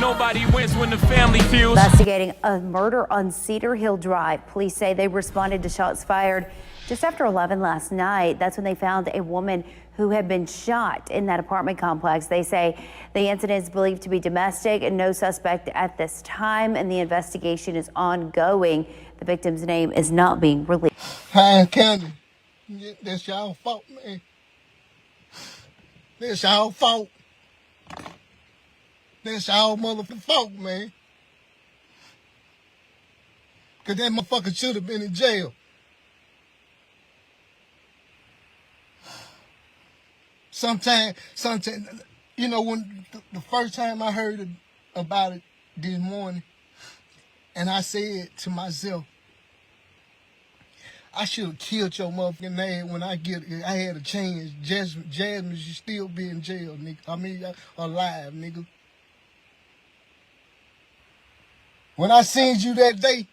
nobody wins when the family feels. Investigating a murder on Cedar Hill Drive. Police say they responded to shots fired just after 11 last night. That's when they found a woman who had been shot in that apartment complex. They say the incident is believed to be domestic and no suspect at this time, and the investigation is ongoing. The victim's name is not being released. Pine County, that's y'all fault, man. That's y'all fault. That's y'all motherfucking fault, man. Cause that motherfucker should have been in jail. Sometimes, you know, when the first time I heard about it this morning, and I said to myself, I should have killed your motherfucking ass when I had a chance. Jasmine should still be in jail, nigga. I mean, alive, nigga. When I seen you that day,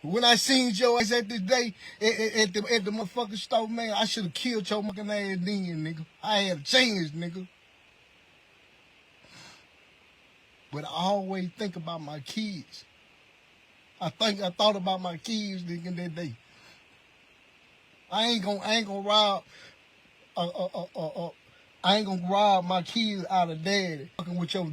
when I seen your ass at the day at the motherfucking store, man, I should have killed your motherfucking ass then, nigga. I had a chance, nigga. But I always think about my kids. I thought about my kids, nigga, that day. I ain't gonna rob I ain't gonna rob my kids out of daddy. Fucking with your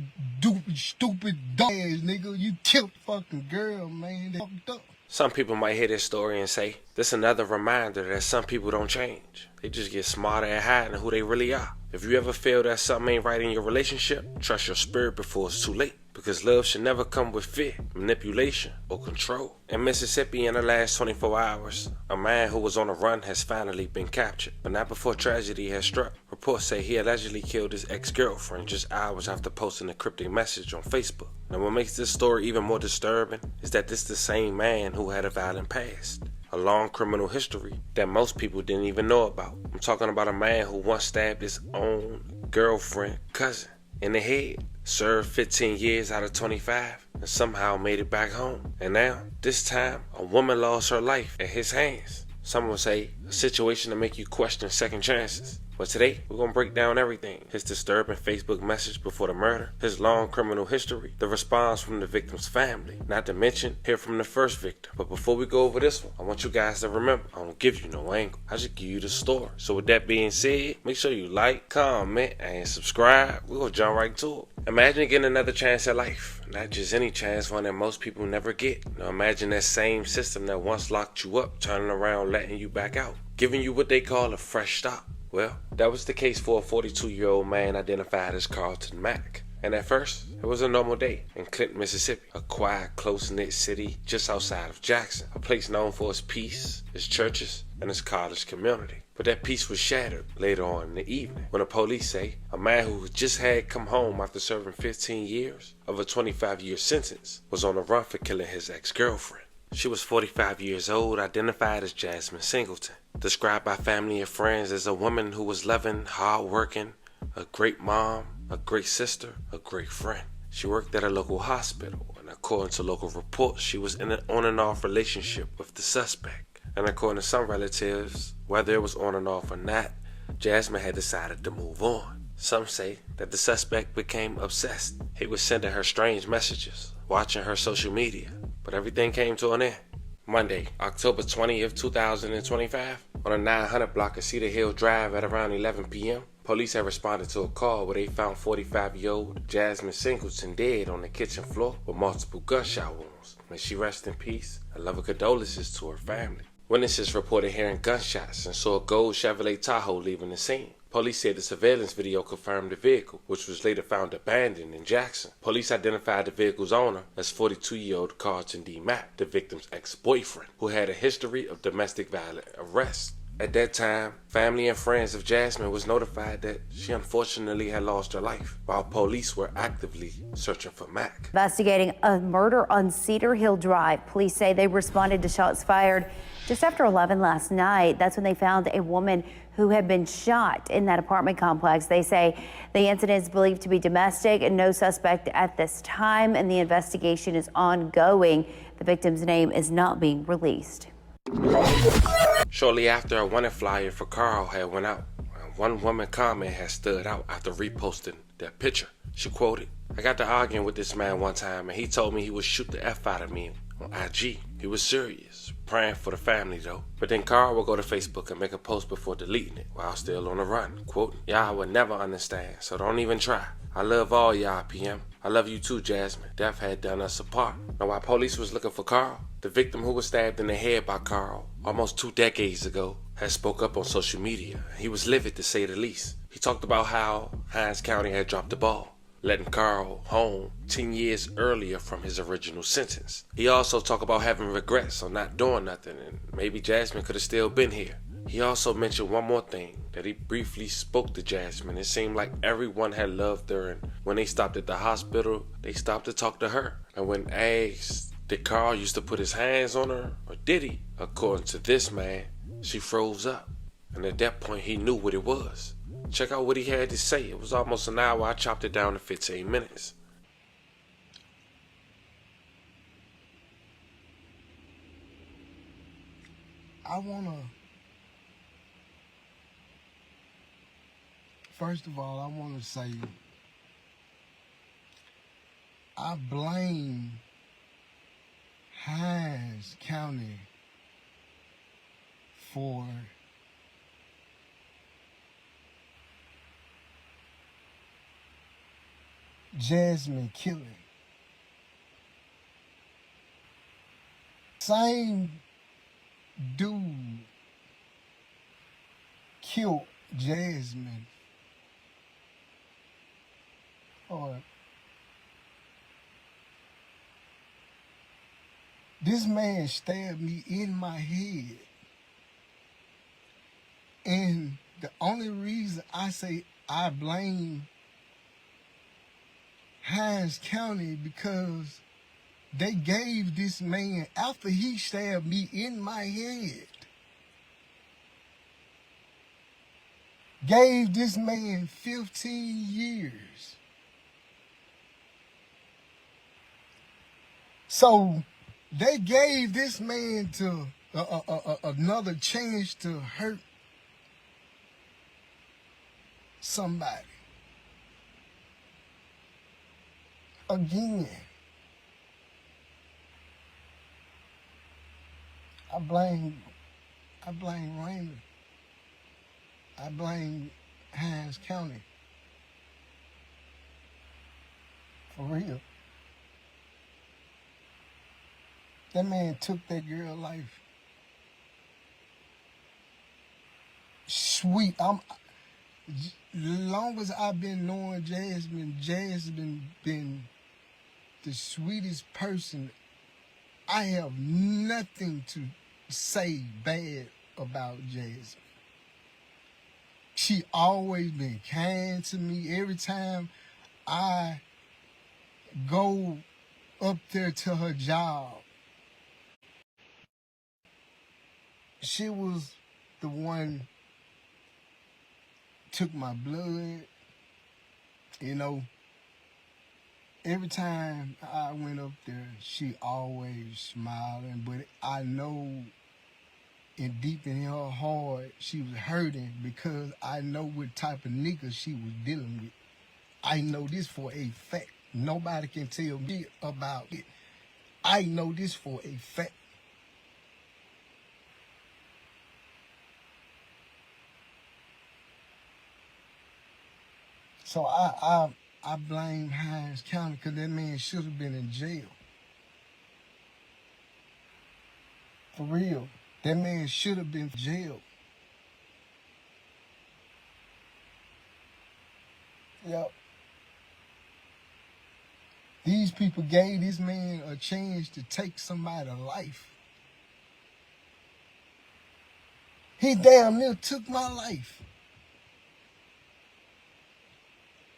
stupid dumb ass, nigga. You killed the fucking girl, man. They fucked up. Some people might hear this story and say, this another reminder that some people don't change. They just get smarter at hiding who they really are. If you ever feel that something ain't right in your relationship, trust your spirit before it's too late. Because love should never come with fear, manipulation, or control. In Mississippi, in the last 24 hours, a man who was on the run has finally been captured, but not before tragedy has struck. Reports say he allegedly killed his ex-girlfriend just hours after posting a cryptic message on Facebook. Now what makes this story even more disturbing is that this is the same man who had a violent past. A long criminal history that most people didn't even know about. I'm talking about a man who once stabbed his own girlfriend cousin in the head, served 15 years out of 25, and somehow made it back home. And now, this time, a woman lost her life at his hands. Some would say a situation to make you question second chances. But today, we're going to break down everything. His disturbing Facebook message before the murder, his long criminal history, the response from the victim's family, not to mention, hear from the first victim. But before we go over this one, I want you guys to remember, I don't give you no angle. I just give you the story. So with that being said, make sure you like, comment, and subscribe. We're going to jump right to it. Imagine getting another chance at life. Not just any chance, one that most people never get. Now imagine that same system that once locked you up, turning around, letting you back out, giving you what they call a fresh start. Well, that was the case for a 42-year-old man identified as Carlton Mack. And at first, it was a normal day in Clinton, Mississippi, a quiet, close-knit city just outside of Jackson, a place known for its peace, its churches, and its college community. But that peace was shattered later on in the evening when the police say a man who just had come home after serving 15 years of a 25-year sentence was on the run for killing his ex-girlfriend. She was 45 years old, identified as Jasmine Singleton, described by family and friends as a woman who was loving, hard-working, a great mom, a great sister, a great friend. She worked at a local hospital, and according to local reports, she was in an on-and-off relationship with the suspect. And according to some relatives, whether it was on and off or not, Jasmine had decided to move on. Some say that the suspect became obsessed. He was sending her strange messages, watching her social media, but everything came to an end. Monday, October 20th, 2025, on a 900 block of Cedar Hill Drive at around 11 p.m., police had responded to a call where they found 45-year-old Jasmine Singleton dead on the kitchen floor with multiple gunshot wounds. May she rest in peace and love and condolences to her family. Witnesses reported hearing gunshots and saw a gold Chevrolet Tahoe leaving the scene. Police said the surveillance video confirmed the vehicle, which was later found abandoned in Jackson. Police identified the vehicle's owner as 42-year-old Carlton D. Mack, the victim's ex-boyfriend, who had a history of domestic violence arrests. At that time, family and friends of Jasmine was notified that she unfortunately had lost her life, while police were actively searching for Mack. Investigating a murder on Cedar Hill Drive. Police say they responded to shots fired just after 11 last night. That's when they found a woman who had been shot in that apartment complex. They say the incident is believed to be domestic and no suspect at this time, and the investigation is ongoing. The victim's name is not being released. Shortly after, a wanted flyer for Carl had went out. One woman comment had stood out after reposting their picture. She quoted, "I got to arguing with this man one time and he told me he would shoot the F out of me on IG. He was serious, praying for the family though. But then Carl would go to Facebook and make a post before deleting it while still on the run. Quote, y'all would never understand, so don't even try. I love all y'all, PM. I love you too, Jasmine. Death had done us apart." Now while police was looking for Carl, the victim who was stabbed in the head by Carl almost 2 decades ago had spoke up on social media. He was livid to say the least. He talked about how Hinds County had dropped the ball, letting Carl home 10 years earlier from his original sentence. He also talked about having regrets on not doing nothing and maybe Jasmine could have still been here. He also mentioned one more thing, that he briefly spoke to Jasmine. It seemed like everyone had loved her, and when they stopped at the hospital, they stopped to talk to her. And when asked, did Carl used to put his hands on her, or did he? According to this man, she froze up. And at that point, he knew what it was. Check out what he had to say. It was almost an hour. I chopped it down to 15 minutes. First of all, I want to say, I blame Hinds County for Jasmine killing. Same dude killed Jasmine. Or this man stabbed me in my head. And the only reason I say I blame Hinds County because they gave this man, after he stabbed me in my head, gave this man 15 years. So they gave this man to another chance to hurt somebody. Again, I blame Raymond. I blame Hinds County. For real. That man took that girl's life. Sweet. Long as I've been knowing Jasmine been the sweetest person. I have nothing to say bad about Jasmine. She always been kind to me. Every time I go up there to her job, she was the one took my blood, you know. Every time I went up there, she always smiling, but I know deep in her heart, she was hurting because I know what type of nigga she was dealing with. I know this for a fact. Nobody can tell me about it. I know this for a fact. So I blame Hinds County because that man should have been in jail. For real. That man should have been in jail. Yep. These people gave this man a chance to take somebody's life. He damn near took my life.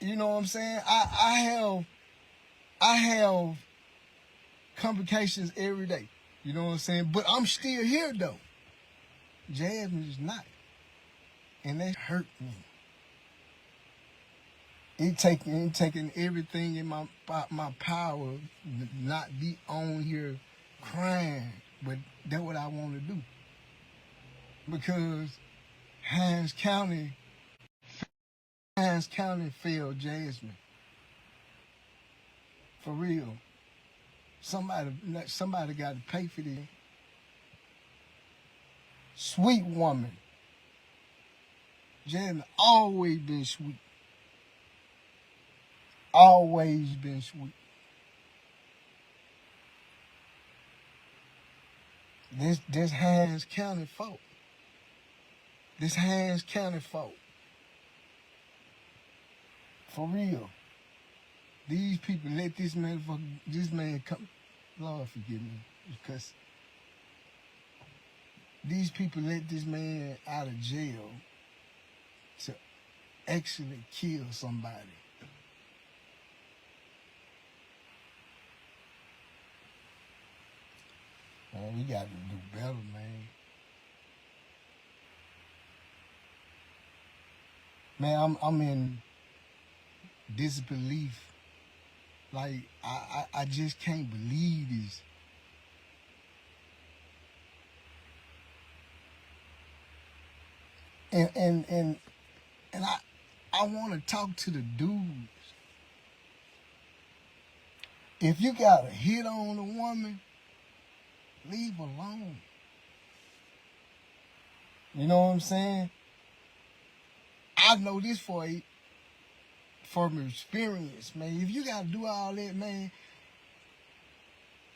You know what I'm saying? I have complications every day. You know what I'm saying? But I'm still here though. Jasmine is not. And that hurt me. It taking everything in my power to not be on here crying. But that's what I want to do. Because Hinds County failed Jasmine. For real. Somebody got to pay for this. Sweet woman. Jen always been sweet. Always been sweet. This Hinds County folk. This Hinds County folk. For real. These people let this man come. Lord forgive me. Because these people let this man out of jail to actually kill somebody. Man, we got to do better, man. Man, I'm in disbelief. Like, I just can't believe this. And I want to talk to the dudes. If you got a hit on a woman, leave her alone. You know what I'm saying? I know this from experience, man. If you gotta do all that, man,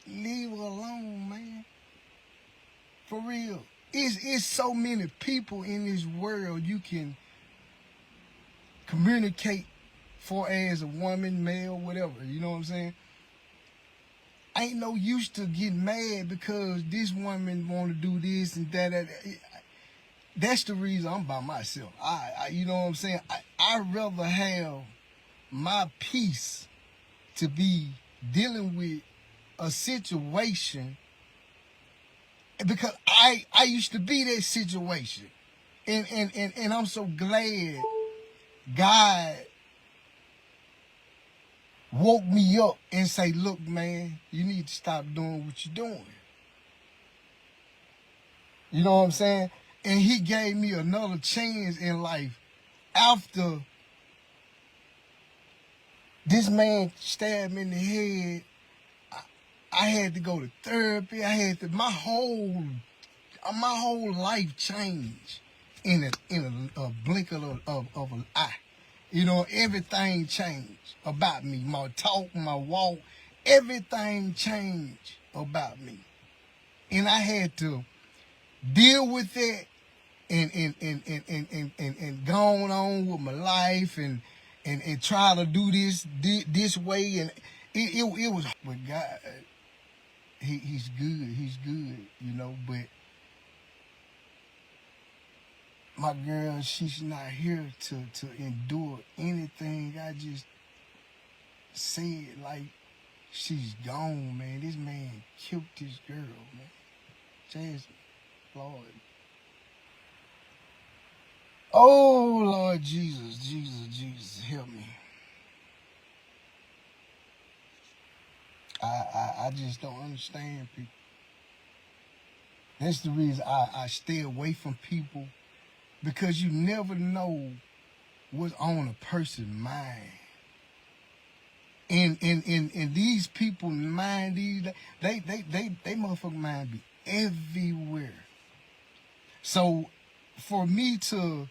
leave her alone, man. For real. It's so many people in this world you can communicate for as a woman, male, whatever. You know what I'm saying? Ain't no use to get mad because this woman want to do this and that. That's the reason I'm by myself. You know what I'm saying? I'd rather have my peace to be dealing with a situation because I used to be that situation. And I'm so glad God woke me up and say, look, man, you need to stop doing what you're doing. You know what I'm saying? And he gave me another chance in life after this man stabbed me in the head. I had to go to therapy. My whole life changed in a blink of an eye. You know, everything changed about me. My talk, my walk, everything changed about me. And I had to deal with that and gone on with my life and try to do this way. And it was, but God, he's good, you know, but my girl, she's not here to endure anything I just said. Like, she's gone, man. This man killed this girl, man. Jasmine, Lord. Oh, Lord Jesus, help me. I just don't understand people. That's the reason I stay away from people, because you never know what's on a person's mind. And these people's mind, they motherfucking mind be everywhere. So for me to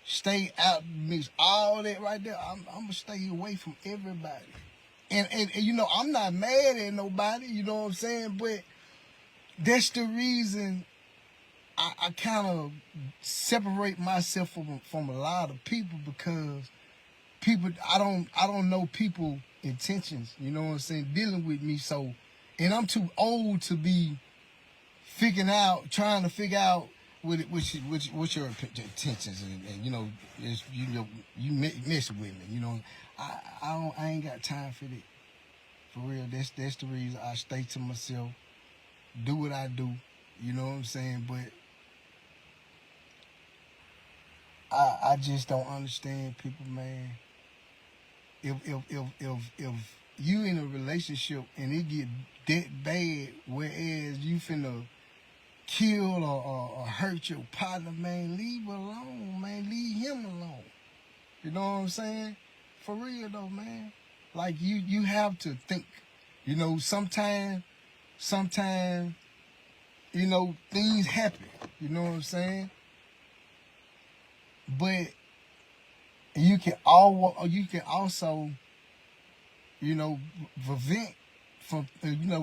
stay out, mix all that right there, I'm gonna stay away from everybody. And you know, I'm not mad at nobody, you know what I'm saying? But that's the reason I kind of separate myself from a lot of people, because people, I don't know people intentions, you know what I'm saying, dealing with me. So, and I'm too old to be trying to figure out what's your intentions, and you know, you mess with me, you know. I ain't got time for that. For real, that's the reason I stay to myself, do what I do, you know what I'm saying. But I just don't understand people, man. If you in a relationship and it get that bad, whereas you finna kill or hurt your partner, man, leave her alone, man. Leave him alone. You know what I'm saying? For real though, man. Like you have to think. You know, sometimes, you know, things happen. You know what I'm saying? But you can also, you know, prevent from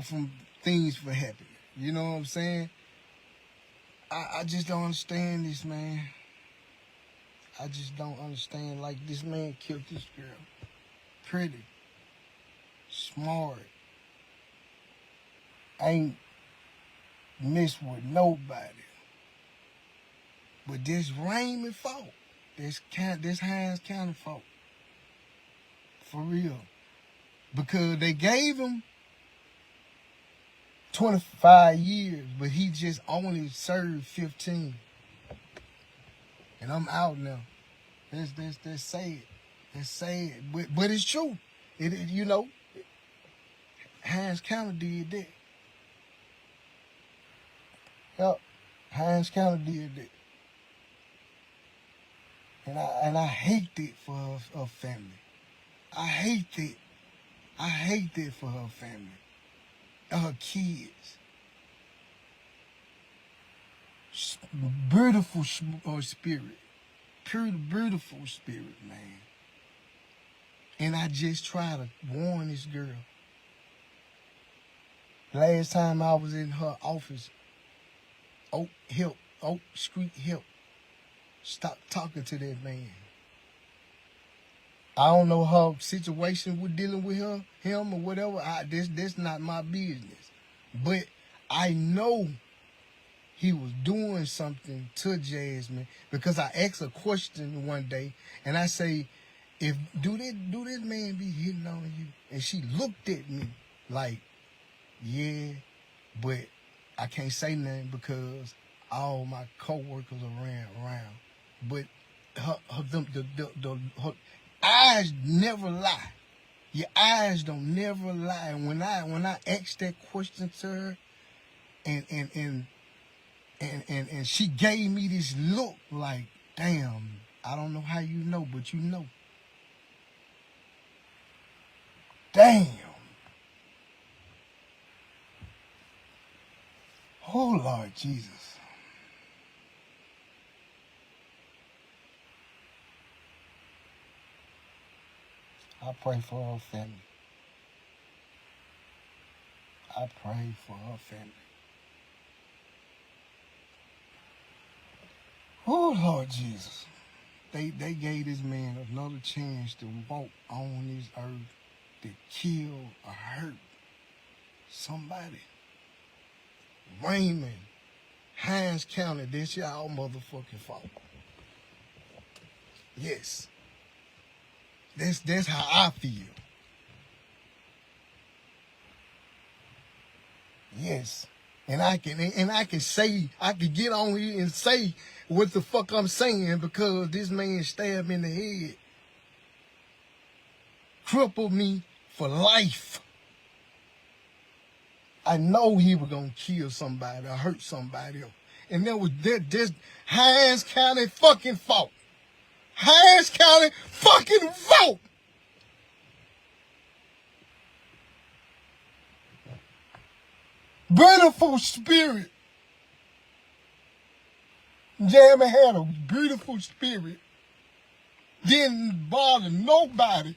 from things from happening. You know what I'm saying? I just don't understand this, man. I just don't understand. Like, this man killed this girl. Pretty, smart, ain't messed with nobody. But this Raymond fault. This Hinds County fault. For real. Because they gave him 25 years, but he just only served 15. And I'm out now. That's sad. That's sad. But it's true. You know, Hinds County did that. Yep. Hinds County did that. And I hate that for her family. I hate that. I hate that for her family. And her kids. Beautiful spirit. Pure, beautiful spirit, man. And I just try to warn this girl. Last time I was in her office, Oak Street Help. Stop talking to that man. I don't know her situation with dealing with him or whatever. That's not my business. But I know he was doing something to Jasmine, because I asked a question one day and I say, do this man be hitting on you? And she looked at me like, yeah, but I can't say nothing because all my coworkers are around. But her eyes never lie. Your eyes don't never lie. And when I asked that question to her, and she gave me this look like, damn, I don't know how you know, but you know. Damn. Oh, Lord Jesus. I pray for her family. I pray for her family. Oh, Lord Jesus. They gave this man another chance to walk on this earth, to kill or hurt somebody. Raymond, Hinds County, this y'all motherfucking fault. Yes. That's how I feel. Yes. And I can say, I can get on here and say what the fuck I'm saying, because this man stabbed me in the head. Crippled me for life. I know he was gonna kill somebody or hurt somebody else. And that's Hinds County fucking fault. Hinds County fucking fault. Beautiful spirit. Jamie had a beautiful spirit. Didn't bother nobody.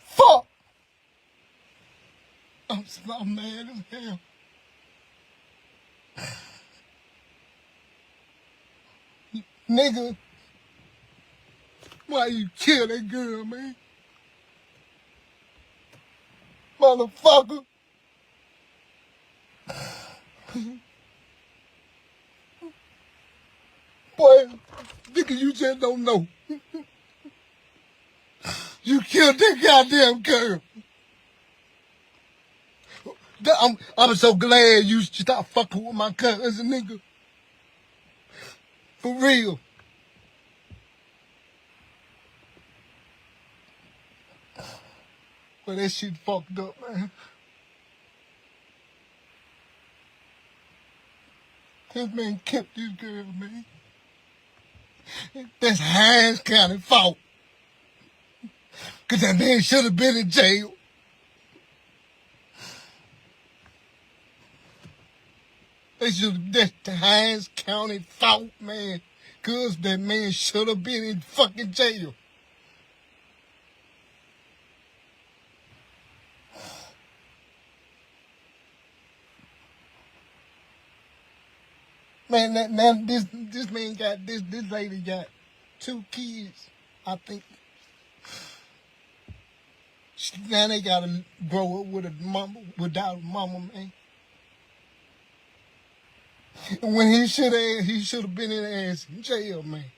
Fuck. I'm mad as hell. Nigga, why you kill that girl, man? Motherfucker. Boy, nigga, you just don't know. You killed that goddamn girl. I'm so glad you stopped fucking with my cousin, nigga. For real. But that shit fucked up, man. This man kept this girl, man. That's Hines County fault. Because that man should have been in jail. That's the Hines County fault, man. Because that man should have been in fucking jail. Man, this man got this lady got 2 kids, I think. Now they gotta grow up with a mama, without a mama, man. And when he should have been in ass in jail, man.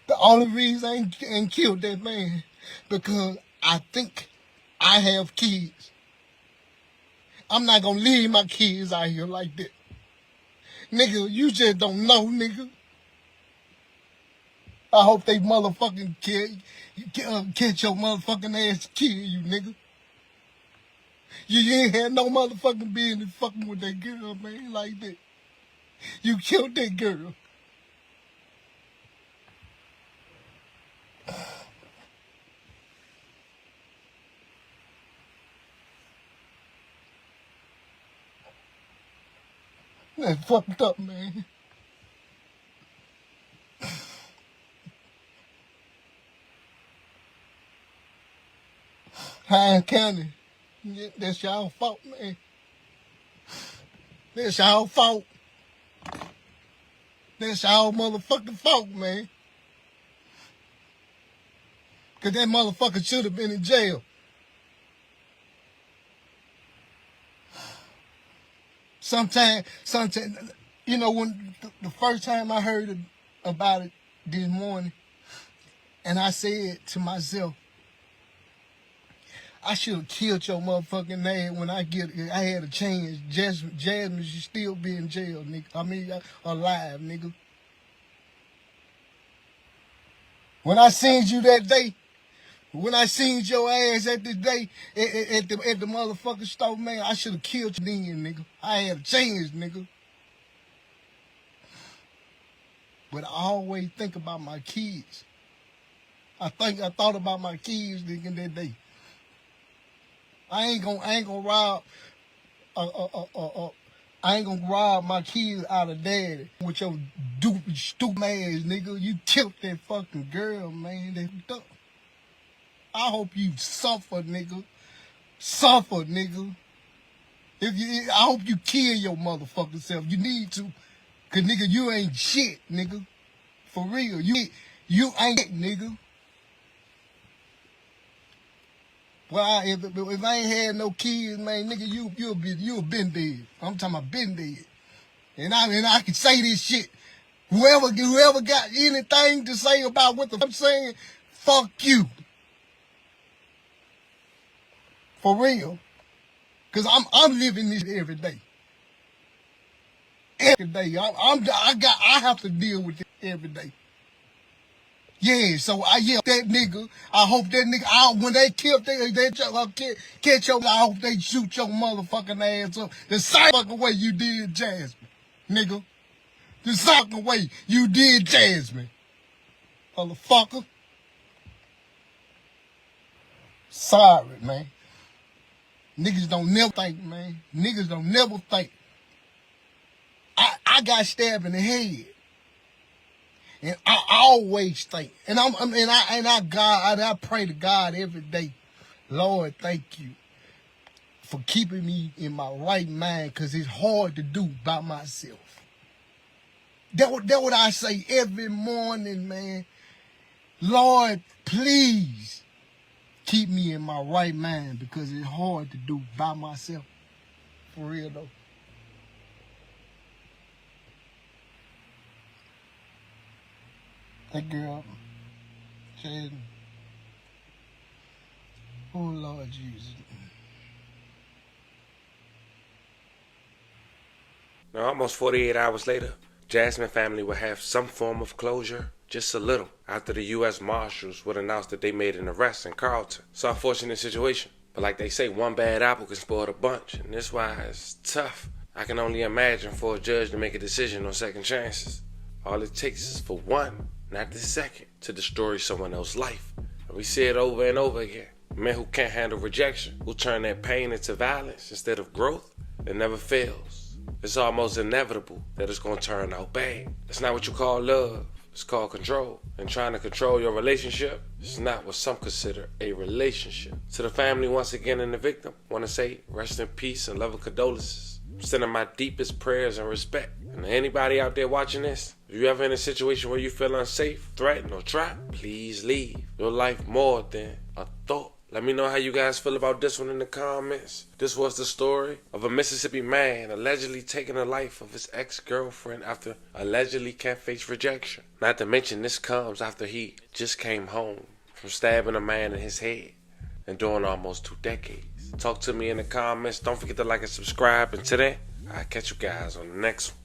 The only reason I ain't killed that man because I think I have kids. I'm not gonna leave my kids out here like that. Nigga, you just don't know, nigga. I hope they motherfucking catch your motherfucking ass kill you, nigga. You ain't had no motherfucking business fucking with that girl, man, like that. You killed that girl. That's fucked up, man. Hines County, that's y'all fault, man. That's y'all fault. That's y'all motherfucking fault, man. Because that motherfucker should have been in jail. Sometimes, you know, when the first time I heard about it this morning, and I said to myself, I should have killed your motherfucking ass when I had a chance. Jasmine should still be in jail, nigga. I mean, alive, nigga. When I seen you that day, when I seen your ass at the day at the motherfucking store, man, I should have killed you then, nigga. I had a chance, nigga. But I always think about my kids. I thought about my kids, nigga, that day. I ain't gonna rob I ain't gonna rob my kids out of daddy with your stupid ass, nigga. You killed that fucking girl, man. That I hope you suffer, nigga. Suffer, nigga. I hope you kill your motherfucking self. You need to. Cause nigga, you ain't shit, nigga. For real. You ain't shit, nigga. Well, if I ain't had no kids, man, nigga, you'll been dead. I'm talking about been dead. And I can say this shit. Whoever got anything to say about what I'm saying, fuck you. For real. Cause I'm living this every day. Every day. I have to deal with it every day. Yeah, so that nigga, I hope that nigga, when they kill, catch your, I hope they shoot your motherfucking ass up the same fucking way you did Jasmine, nigga. The same fucking way you did Jasmine, motherfucker. Sorry, man. Niggas don't never think, man. Niggas don't never think. I got stabbed in the head. And I always think, and I pray to God every day, Lord, thank you for keeping me in my right mind, because it's hard to do by myself. That's what I say every morning, man. Lord, please keep me in my right mind, because it's hard to do by myself. For real, though. That girl, Jaden. Oh, Lord Jesus. Now, almost 48 hours later, Jasmine family would have some form of closure, just a little, after the U.S. Marshals would announce that they made an arrest in Carlton. It's an unfortunate situation, but like they say, one bad apple can spoil a bunch, and that's why it's tough. I can only imagine for a judge to make a decision on second chances. All it takes is for one, not the second, to destroy someone else's life. And we see it over and over again. Men who can't handle rejection, who turn their pain into violence instead of growth, it never fails. It's almost inevitable that it's gonna turn out bad. It's not what you call love, it's called control. And trying to control your relationship is not what some consider a relationship. To the family once again and the victim, wanna say rest in peace and love and condolences. I'm sending my deepest prayers and respect. And to anybody out there watching this, if you're ever in a situation where you feel unsafe, threatened, or trapped, please leave. Your life more than a thought. Let me know how you guys feel about this one in the comments. This was the story of a Mississippi man allegedly taking the life of his ex-girlfriend after allegedly can't face rejection. Not to mention this comes after he just came home from stabbing a man in his head and doing almost 2 decades. Talk to me in the comments. Don't forget to like and subscribe. And today, I'll catch you guys on the next one.